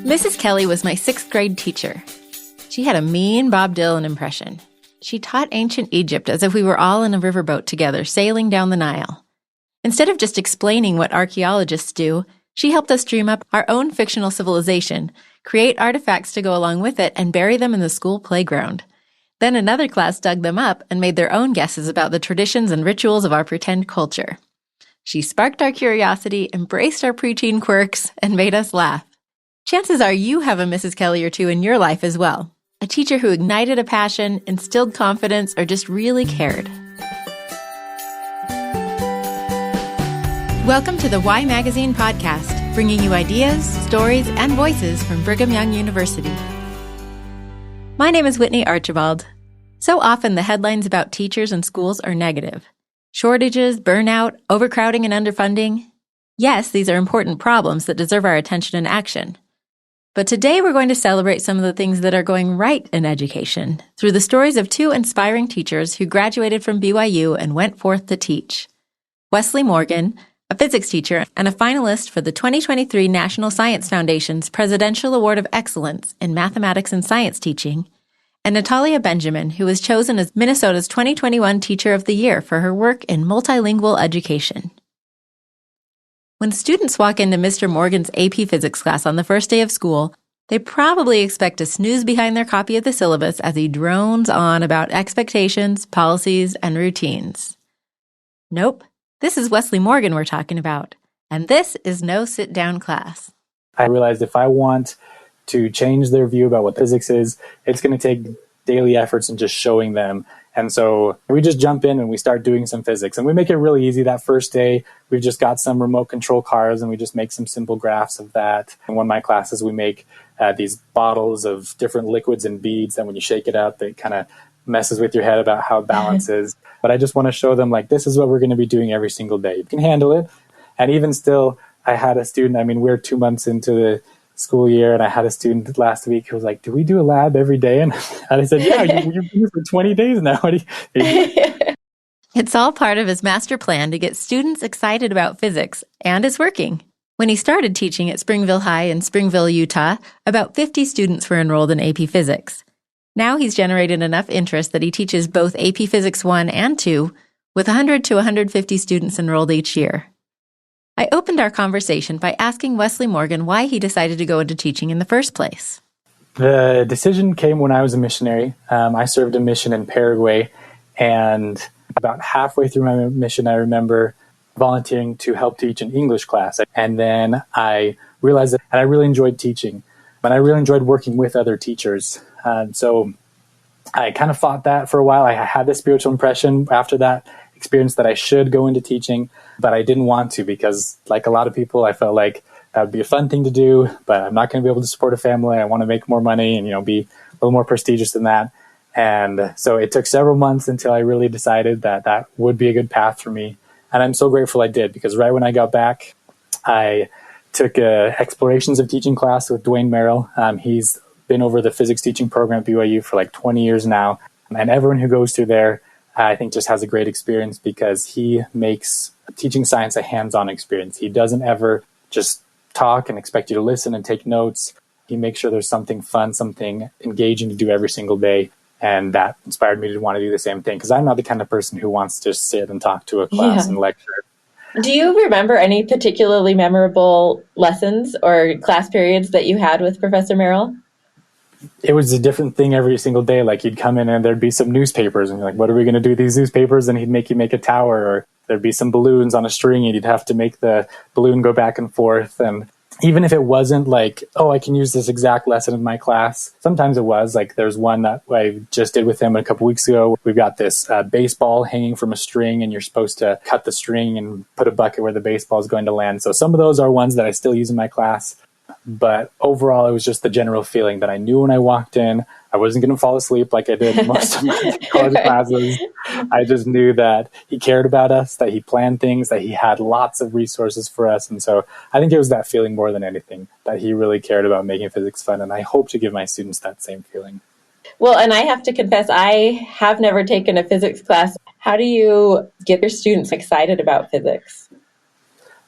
Mrs. Kelly was my 6th grade teacher. She had a mean Bob Dylan impression. She taught ancient Egypt as if we were all in a riverboat together, sailing down the Nile. Instead of just explaining what archaeologists do, she helped us dream up our own fictional civilization, create artifacts to go along with it, and bury them in the school playground. Then another class dug them up and made their own guesses about the traditions and rituals of our pretend culture. She sparked our curiosity, embraced our preteen quirks, and made us laugh. Chances are you have a Mrs. Kelly or two in your life as well. A teacher who ignited a passion, instilled confidence, or just really cared. Welcome to the Why Magazine podcast, bringing you ideas, stories, and voices from Brigham Young University. My name is Whitney Archibald. So often the headlines about teachers and schools are negative. Shortages, burnout, overcrowding, and underfunding. Yes, these are important problems that deserve our attention and action. But today we're going to celebrate some of the things that are going right in education through the stories of 2 inspiring teachers who graduated from BYU and went forth to teach. Wesley Morgan, a physics teacher and a finalist for the 2023 National Science Foundation's Presidential Award of Excellence in Mathematics and Science Teaching, and Natalia Benjamin, who was chosen as Minnesota's 2021 Teacher of the Year for her work in multilingual education. When students walk into Mr. Morgan's AP Physics class on the first day of school, they probably expect to snooze behind their copy of the syllabus as he drones on about expectations, policies, and routines. Nope, this is Wesley Morgan we're talking about, and this is no sit-down class. I realized if I want to change their view about what physics is, it's going to take daily efforts in just showing them. And so we just jump in and we start doing some physics. And we make it really easy. That first day, we've just got some remote control cars and we just make some simple graphs of that. In one of my classes, we make these bottles of different liquids and beads. And when you shake it up, it kind of messes with your head about how balance is. But I just want to show them, like, this is what we're going to be doing every single day. You can handle it. And even still, I had a student, we're 2 months into the school year, and I had a student last week who was like, do we do a lab every day? And I said, yeah, you've been here for 20 days now. It's all part of his master plan to get students excited about physics, and it's working. When he started teaching at Springville High in Springville, Utah, about 50 students were enrolled in AP Physics. Now he's generated enough interest that he teaches both AP Physics 1 and 2, with 100 to 150 students enrolled each year. I opened our conversation by asking Wesley Morgan why he decided to go into teaching in the first place. The decision came when I was a missionary. I served a mission in Paraguay, and about halfway through my mission, I remember volunteering to help teach an English class. And then I realized that I really enjoyed teaching, and I really enjoyed working with other teachers. So I kind of fought that for a while. I had this spiritual impression after that experience that I should go into teaching, but I didn't want to because, like a lot of people, I felt like that would be a fun thing to do, but I'm not going to be able to support a family. I want to make more money and, be a little more prestigious than that. And so it took several months until I really decided that that would be a good path for me. And I'm so grateful I did, because right when I got back, I took a Explorations of Teaching class with Dwayne Merrill. He's been over the physics teaching program at BYU for like 20 years now. And everyone who goes through there, I think, just has a great experience because he makes teaching science a hands-on experience. He doesn't ever just talk and expect you to listen and take notes. He makes sure there's something fun, something engaging to do every single day. And that inspired me to want to do the same thing, because I'm not the kind of person who wants to just sit and talk to a class and lecture. Do you remember any particularly memorable lessons or class periods that you had with Professor Merrill? It was a different thing every single day. Like, you'd come in and there'd be some newspapers and you're like, what are we going to do with these newspapers? And he'd make you make a tower, or there'd be some balloons on a string and you'd have to make the balloon go back and forth. And even if it wasn't like, oh, I can use this exact lesson in my class, sometimes it was. Like, there's one that I just did with him a couple weeks ago. We've got this baseball hanging from a string, and you're supposed to cut the string and put a bucket where the baseball is going to land. So some of those are ones that I still use in my class. But overall, it was just the general feeling that I knew when I walked in, I wasn't going to fall asleep like I did in most of my college classes. I just knew that he cared about us, that he planned things, that he had lots of resources for us. And so I think it was that feeling more than anything, that he really cared about making physics fun. And I hope to give my students that same feeling. Well, and I have to confess, I have never taken a physics class. How do you get your students excited about physics?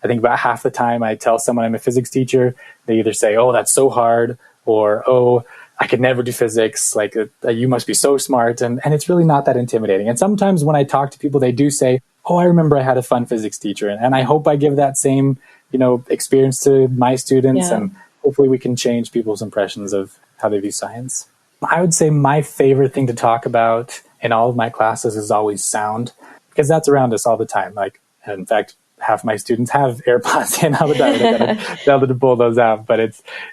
I think about half the time I tell someone I'm a physics teacher, they either say, "Oh, that's so hard," or "Oh, I could never do physics. Like, you must be so smart." And it's really not that intimidating. And sometimes when I talk to people, they do say, "Oh, I remember I had a fun physics teacher." And I hope I give that same, experience to my students. And hopefully we can change people's impressions of how they view science. I would say my favorite thing to talk about in all of my classes is always sound, because that's around us all the time. Like, in fact, half my students have AirPods in all the time. They've got to be able to pull those out. But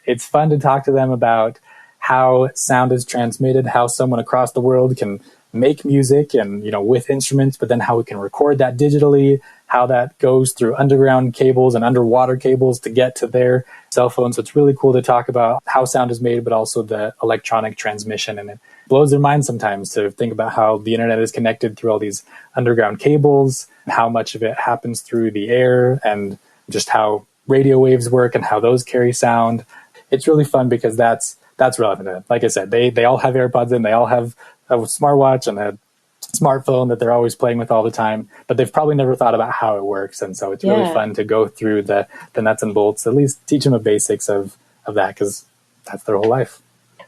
it's fun to talk to them about how sound is transmitted, how someone across the world can make music and, with instruments, but then how we can record that digitally, how that goes through underground cables and underwater cables to get to their cell phones. So it's really cool to talk about how sound is made, but also the electronic transmission. And it blows their mind sometimes to think about how the internet is connected through all these underground cables, and how much of it happens through the air, and just how radio waves work and how those carry sound. It's really fun because that's relevant. Like I said, they all have AirPods in, they all have a smartwatch and a smartphone that they're always playing with all the time, but they've probably never thought about how it works. And so it's really fun to go through the nuts and bolts, at least teach them the basics of that, because that's their whole life.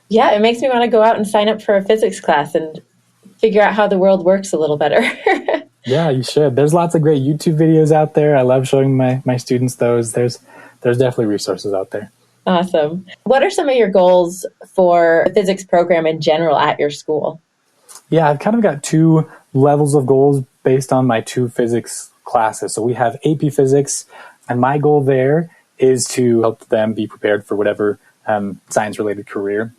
Yeah, it makes me want to go out and sign up for a physics class and figure out how the world works a little better. Yeah, you should. There's lots of great YouTube videos out there. I love showing my students those. There's definitely resources out there. Awesome. What are some of your goals for the physics program in general at your school? Yeah, I've kind of got two levels of goals based on my two physics classes. So we have AP Physics, and my goal there is to help them be prepared for whatever science-related career.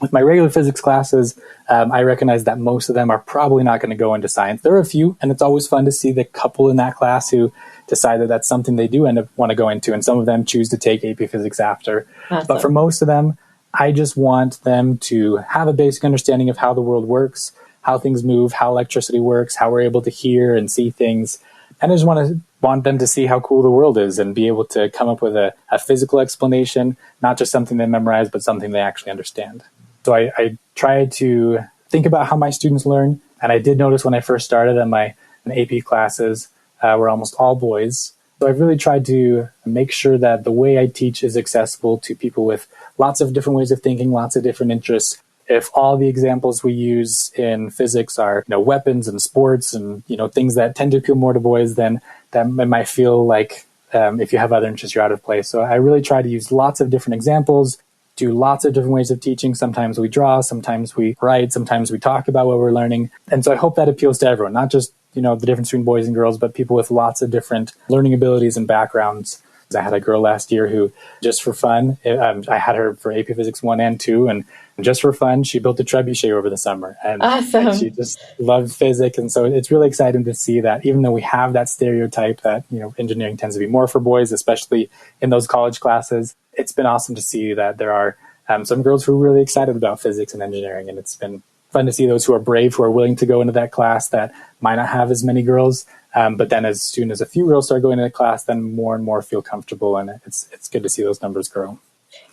With my regular physics classes, I recognize that most of them are probably not going to go into science. There are a few, and it's always fun to see the couple in that class who decide that that's something they do end up want to go into, and some of them choose to take AP Physics after. Awesome. But for most of them, I just want them to have a basic understanding of how the world works, how things move, how electricity works, how we're able to hear and see things. And I just want them to see how cool the world is and be able to come up with a physical explanation, not just something they memorize, but something they actually understand. So I try to think about how my students learn. And I did notice when I first started that my AP classes were almost all boys. So I've really tried to make sure that the way I teach is accessible to people with lots of different ways of thinking, lots of different interests. If all the examples we use in physics are, weapons and sports and, things that tend to appeal more to boys, then that might feel like if you have other interests, you're out of place. So I really try to use lots of different examples, do lots of different ways of teaching. Sometimes we draw, sometimes we write, sometimes we talk about what we're learning. And so I hope that appeals to everyone, not just, the difference between boys and girls, but people with lots of different learning abilities and backgrounds. I had a girl last year who, just for fun, I had her for AP Physics 1 and 2, and just for fun, she built a trebuchet over the summer. And, awesome. And she just loved physics. And so it's really exciting to see that, even though we have that stereotype that, engineering tends to be more for boys, especially in those college classes, it's been awesome to see that there are some girls who are really excited about physics and engineering. And it's been fun to see those who are brave, who are willing to go into that class that might not have as many girls. But then as soon as a few girls start going into the class, then more and more feel comfortable. And it's good to see those numbers grow.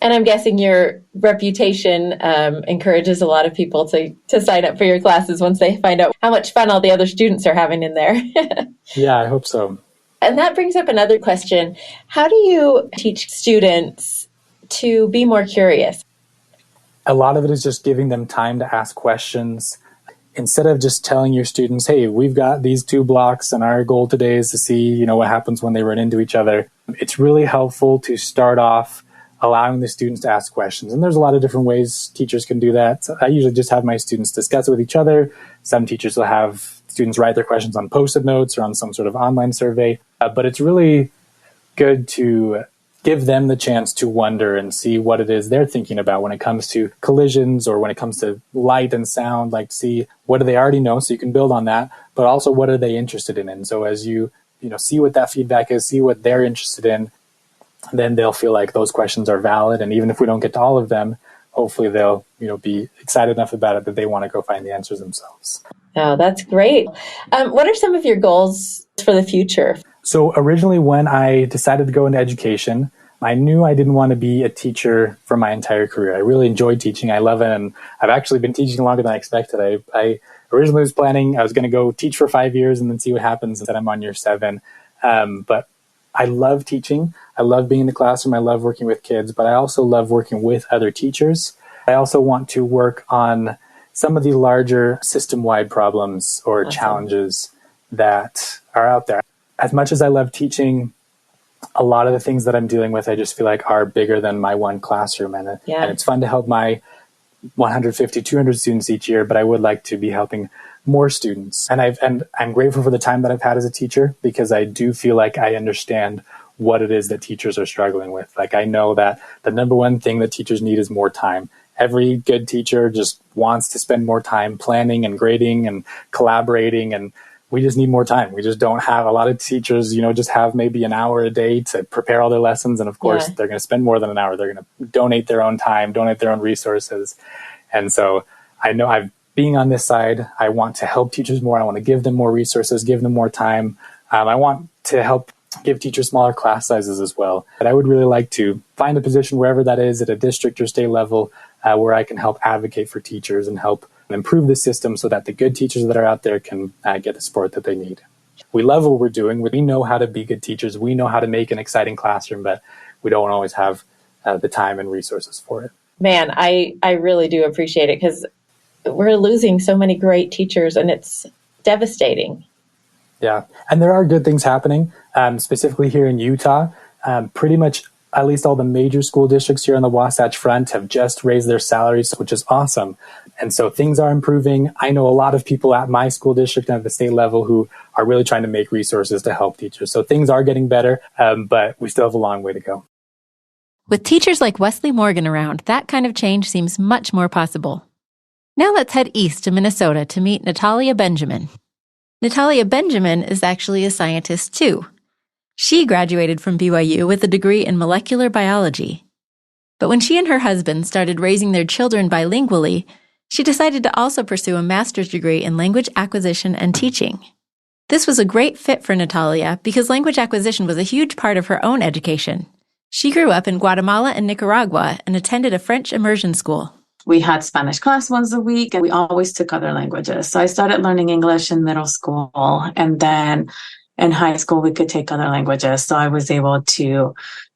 And I'm guessing your reputation encourages a lot of people to sign up for your classes once they find out how much fun all the other students are having in there. Yeah, I hope so. And that brings up another question. How do you teach students to be more curious? A lot of it is just giving them time to ask questions. Instead of just telling your students, hey, we've got these 2 blocks and our goal today is to see, what happens when they run into each other. It's really helpful to start off allowing the students to ask questions. And there's a lot of different ways teachers can do that. So I usually just have my students discuss it with each other. Some teachers will have students write their questions on Post-it notes or on some sort of online survey. But it's really good to give them the chance to wonder and see what it is they're thinking about when it comes to collisions or when it comes to light and sound, like see what do they already know so you can build on that, but also what are they interested in. And so as you see what that feedback is, see what they're interested in, then they'll feel like those questions are valid. And even if we don't get to all of them, hopefully they'll be excited enough about it that they want to go find the answers themselves. Oh, that's great. What are some of your goals for the future? So originally when I decided to go into education, I knew I didn't want to be a teacher for my entire career. I really enjoyed teaching. I love it. And I've actually been teaching longer than I expected. I originally was planning, I was going to go teach for 5 years and then see what happens. And then I'm on year 7. But I love teaching. I love being in the classroom. I love working with kids, but I also love working with other teachers. I also want to work on some of the larger system-wide problems or challenges that are out there. As much as I love teaching, a lot of the things that I'm dealing with, I just feel like are bigger than my one classroom. And it's fun to help my 150, 200 students each year, but I would like to be helping more students. And I'm grateful for the time that I've had as a teacher, because I do feel like I understand what it is that teachers are struggling with. Like, I know that the number one thing that teachers need is more time. Every good teacher just wants to spend more time planning and grading and collaborating, and we just need more time. We just don't have a lot of teachers, just have maybe an hour a day to prepare all their lessons. And of course, they're going to spend more than an hour. They're going to donate their own time, donate their own resources. And so I know being on this side, I want to help teachers more. I want to give them more resources, give them more time. I want to help give teachers smaller class sizes as well. But I would really like to find a position wherever that is, at a district or state level, where I can help advocate for teachers and help improve the system so that the good teachers that are out there can get the support that they need. We love what we're doing. We know how to be good teachers. We know how to make an exciting classroom, but we don't always have the time and resources for it. Man, I really do appreciate it, because we're losing so many great teachers, and it's devastating. Yeah, and there are good things happening, specifically here in Utah. Pretty much at least all the major school districts here on the Wasatch Front have just raised their salaries, which is awesome. And so things are improving. I know a lot of people at my school district and at the state level who are really trying to make resources to help teachers. So things are getting better, but we still have a long way to go. With teachers like Wesley Morgan around, that kind of change seems much more possible. Now let's head east to Minnesota to meet Natalia Benjamin. Natalia Benjamin is actually a scientist too. She graduated from BYU with a degree in molecular biology. But when she and her husband started raising their children bilingually, she decided to also pursue a master's degree in language acquisition and teaching. This was a great fit for Natalia because language acquisition was a huge part of her own education. She grew up in Guatemala and Nicaragua and attended a French immersion school. We had Spanish class once a week, and we always took other languages. So I started learning English in middle school, and then in high school, we could take other languages. So I was able to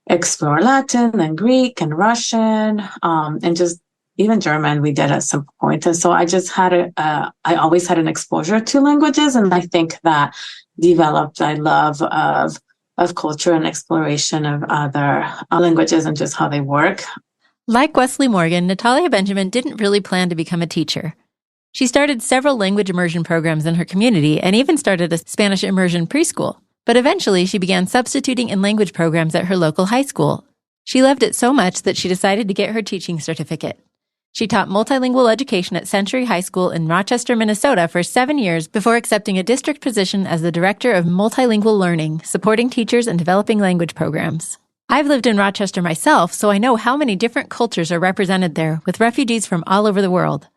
explore Latin and Greek and Russian, and just even German we did at some point. And so I just had I always had an exposure to languages. And I think that developed a love of culture and exploration of other languages and just how they work. Like Wesley Morgan, Natalia Benjamin didn't really plan to become a teacher. She started several language immersion programs in her community and even started a Spanish immersion preschool. But eventually, she began substituting in language programs at her local high school. She loved it so much that she decided to get her teaching certificate. She taught multilingual education at Century High School in Rochester, Minnesota for 7 years before accepting a district position as the Director of Multilingual Learning, supporting teachers and developing language programs. I've lived in Rochester myself, so I know how many different cultures are represented there, with refugees from all over the world.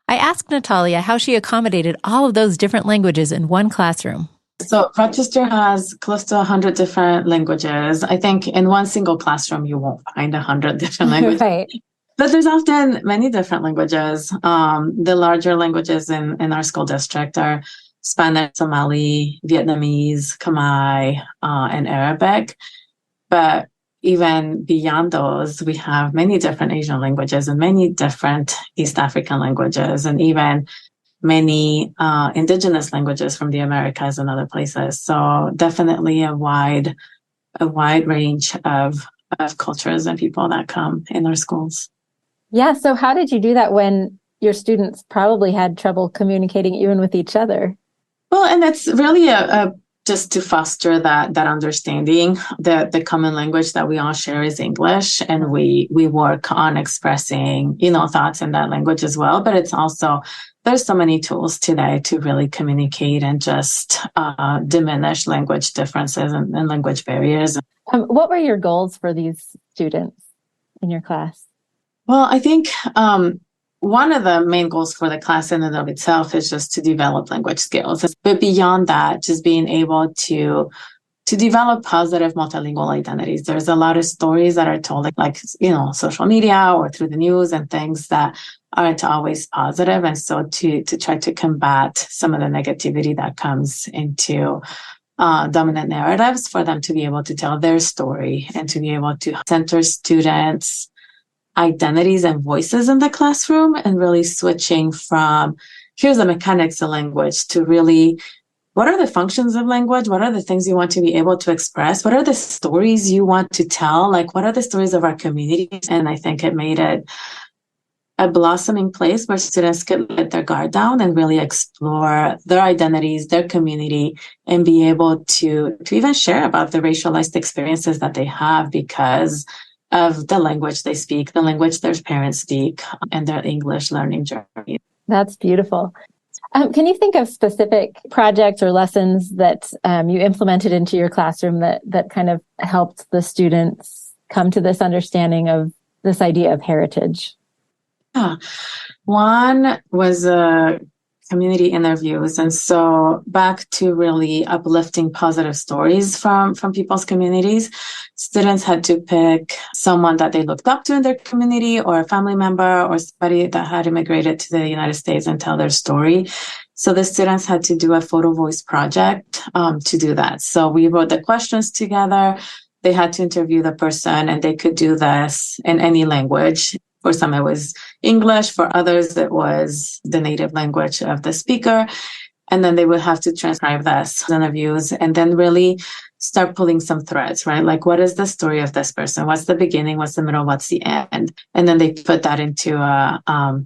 I asked Natalia how she accommodated all of those different languages in one classroom. So Rochester has close to 100 different languages. I think in one single classroom, you won't find 100 different languages. Right. But there's often many different languages. The larger languages in our school district are Spanish, Somali, Vietnamese, Khmer, and Arabic. But even beyond those, we have many different Asian languages and many different East African languages, and even many indigenous languages from the Americas and other places. So definitely a wide range of cultures and people that come in our schools. Yeah. So how did you do that when your students probably had trouble communicating even with each other? Well, and it's really just to foster that understanding. The common language that we all share is English, and we work on expressing, thoughts in that language as well. But it's also, there's so many tools today to really communicate and just diminish language differences and language barriers. What were your goals for these students in your class? Well, I think one of the main goals for the class in and of itself is just to develop language skills. But beyond that, just being able to develop positive multilingual identities. There's a lot of stories that are told, like social media or through the news and things that aren't always positive. And so to try to combat some of the negativity that comes into dominant narratives for them to be able to tell their story and to be able to center students' identities and voices in the classroom, and really switching from here's the mechanics of language to really what are the functions of language? What are the things you want to be able to express? What are the stories you want to tell? Like, what are the stories of our communities? And I think it made it a blossoming place where students could let their guard down and really explore their identities, their community, and be able to even share about the racialized experiences that they have because of the language they speak, the language their parents speak, and their English learning journey. That's beautiful. Can you think of specific projects or lessons that you implemented into your classroom that kind of helped the students come to this understanding of this idea of heritage? Yeah. One was community interviews. And so back to really uplifting positive stories from people's communities. Students had to pick someone that they looked up to in their community, or a family member, or somebody that had immigrated to the United States, and tell their story. So the students had to do a photo voice project to do that. So we wrote the questions together. They had to interview the person, and they could do this in any language. For some, it was English. For others, it was the native language of the speaker. And then they would have to transcribe this interviews and then really start pulling some threads, right? Like, what is the story of this person? What's the beginning? What's the middle? What's the end? And then they put that into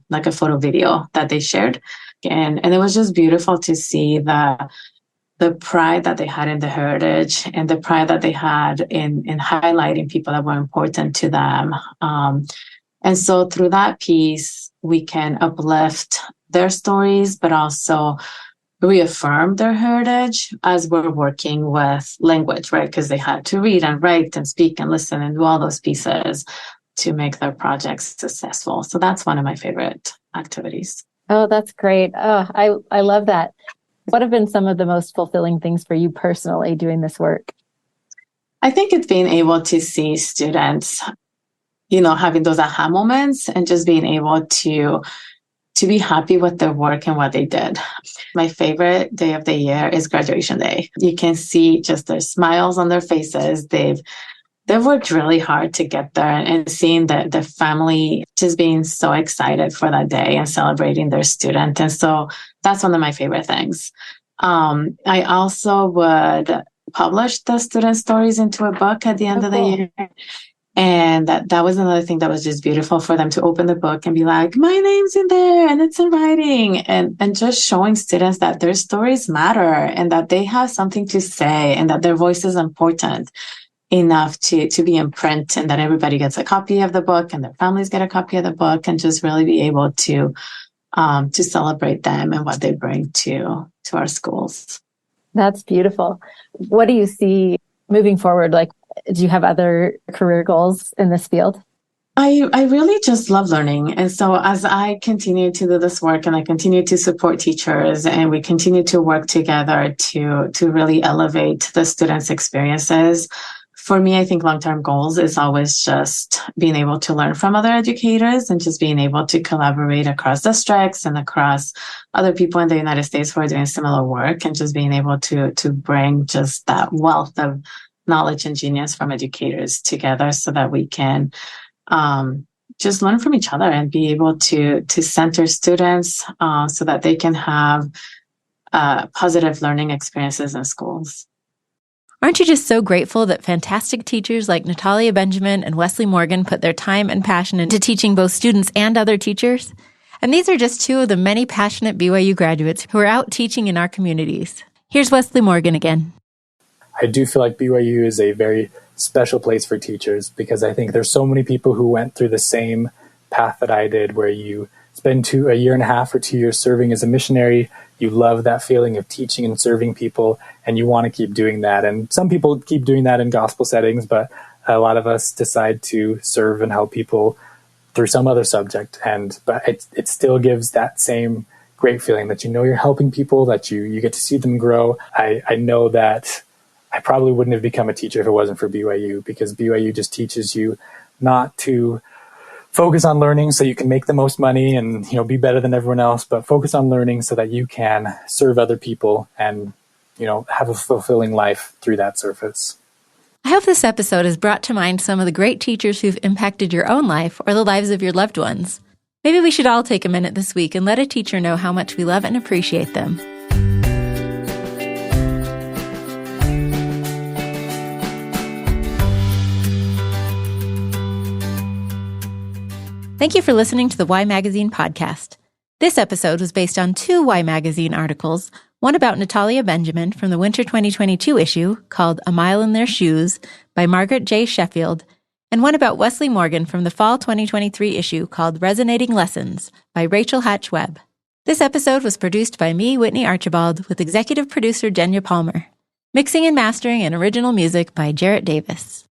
like a photo video that they shared. And it was just beautiful to see the pride that they had in the heritage and the pride that they had in highlighting people that were important to them. And so through that piece, we can uplift their stories, but also reaffirm their heritage as we're working with language, right? Because they had to read and write and speak and listen and do all those pieces to make their projects successful. So that's one of my favorite activities. Oh, that's great. Oh, I love that. What have been some of the most fulfilling things for you personally doing this work? I think it's being able to see students, having those aha moments and just being able to be happy with their work and what they did. My favorite day of the year is graduation day. You can see just their smiles on their faces. They've worked really hard to get there, and seeing the family just being so excited for that day and celebrating their student. And so that's one of my favorite things. I also would publish the student stories into a book at the end of the year. And that was another thing that was just beautiful for them to open the book and be like, my name's in there and it's in writing, and just showing students that their stories matter and that they have something to say and that their voice is important enough to be in print, and that everybody gets a copy of the book and their families get a copy of the book, and just really be able to celebrate them and what they bring to our schools. That's beautiful. What do you see moving forward? Like, do you have other career goals in this field? I really just love learning. And so as I continue to do this work and I continue to support teachers and we continue to work together to really elevate the students' experiences, for me, I think long-term goals is always just being able to learn from other educators and just being able to collaborate across districts and across other people in the United States who are doing similar work, and just being able to bring just that wealth of knowledge and genius from educators together so that we can just learn from each other and be able to center students so that they can have positive learning experiences in schools. Aren't you just so grateful that fantastic teachers like Natalia Benjamin and Wesley Morgan put their time and passion into teaching both students and other teachers? And these are just two of the many passionate BYU graduates who are out teaching in our communities. Here's Wesley Morgan again. I do feel like BYU is a very special place for teachers, because I think there's so many people who went through the same path that I did, where you spend a year and a half or 2 years serving as a missionary. You love that feeling of teaching and serving people, and you want to keep doing that. And some people keep doing that in gospel settings, but a lot of us decide to serve and help people through some other subject. But it still gives that same great feeling that you're helping people, that you get to see them grow. I know that I probably wouldn't have become a teacher if it wasn't for BYU, because BYU just teaches you not to focus on learning so you can make the most money and be better than everyone else, but focus on learning so that you can serve other people and have a fulfilling life through that surface. I hope this episode has brought to mind some of the great teachers who've impacted your own life or the lives of your loved ones. Maybe we should all take a minute this week and let a teacher know how much we love and appreciate them. Thank you for listening to the Y Magazine podcast. This episode was based on 2 Y Magazine articles, one about Natalia Benjamin from the winter 2022 issue called A Mile in Their Shoes by Margaret J. Sheffield, and one about Wesley Morgan from the fall 2023 issue called Resonating Lessons by Rachel Hatch Webb. This episode was produced by me, Whitney Archibald, with executive producer Jenya Palmer. Mixing and mastering and original music by Jarrett Davis.